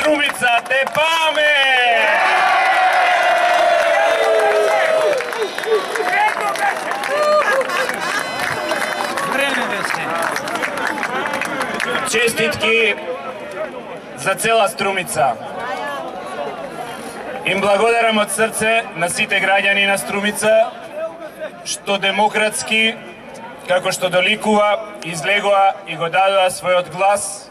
Струмица, те паме! Честитки за цела Струмица. Им благодарам од срце на сите граѓани на Струмица, што демократски, како што доликува, излегоа и го дадоа својот глас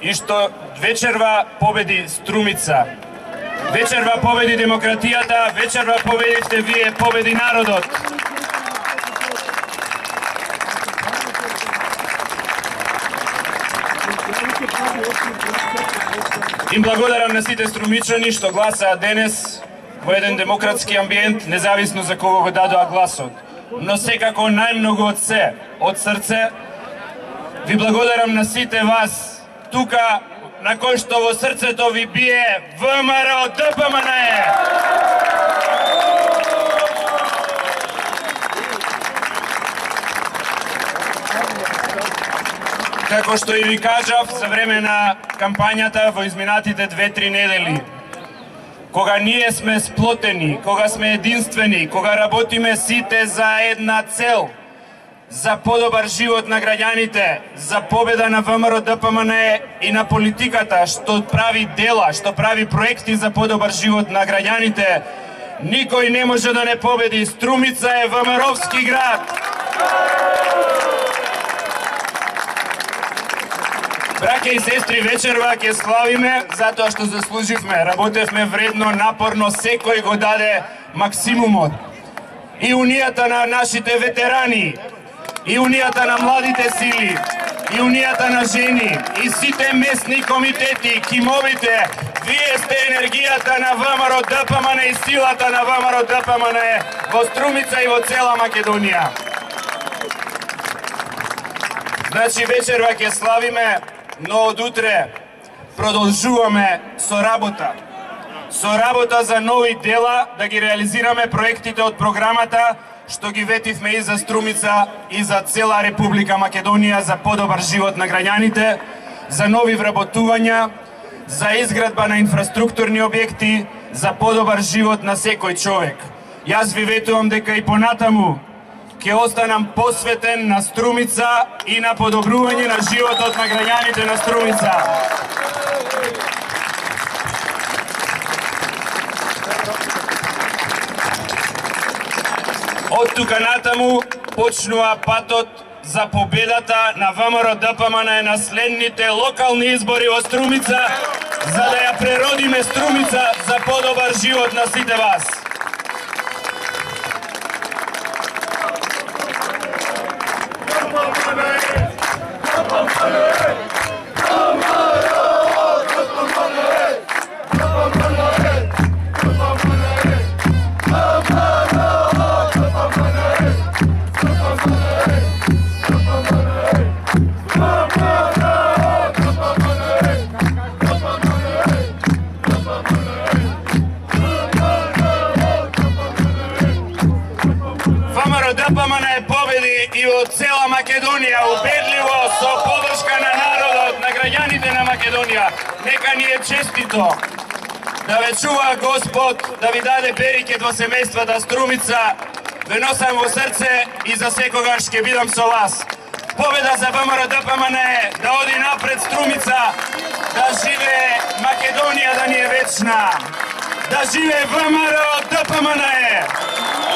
и што вечерва победи Струмица. Вечерва победи демократијата, вечерва победивте вие, победи народот. Им благодарам на сите струмичани што гласаа денес во еден демократски амбиент, независно за кого го дадоа гласот. Но секако најмногу од се, од срце, ви благодарам на сите вас тука, на кој што во срцето ви бие ВМРО ДПМНЕ. Како што и ви кажав за време на кампањата во изминатите 2-3 недели, кога ние сме сплотени, кога сме единствени, кога работиме сите за една цел, за подобар живот на граѓаните, за победа на ВМРО ДПМНЕ и на политиката што прави дела, што прави проекти за подобар живот на граѓаните, никој не може да не победи. Струмица е ВМРО-вски град. Браќа и сестри, вечерва ќе славиме затоа што заслуживме. Работевме вредно, напорно, секој го даде максимумот. И унијата на нашите ветерани, и унијата на младите сили, и унијата на жени, и сите местни комитети, кимовите, вие сте енергијата на ВМРО ДПМНЕ и силата на ВМРО ДПМНЕ во Струмица и во цела Македонија. Значи вечерва ќе славиме, но од утре продолжуваме со работа. Со работа за нови дела, да ги реализираме проектите од програмата што ги ветивме и за Струмица и за цела Република Македонија, за подобар живот на граѓаните, за нови вработувања, за изградба на инфраструктурни објекти, за подобар живот на секој човек. Јас ви ветувам дека и понатаму ќе останам посветен на Струмица и на подобрување на животот на граѓаните на Струмица. Од тука натаму почнува патот за победата на ВМРО ДПМНЕ на следните локални избори во Струмица, за да ја преродиме Струмица за подобар живот на сите вас. ВМРО ДПМНЕ победи и во цела Македонија, убедливо, со подршка на народот, на граѓаните на Македонија. Нека ни е честито. Да ве чува Господ, да ви даде берекет во семејствата Струмица. Ве носам во срце и за секогаш ќе бидам со вас. Победа за ВМРО ДПМНЕ, да оди напред Струмица, да живее Македонија, да ни е вечна. Да живее ВМРО ДПМНЕ.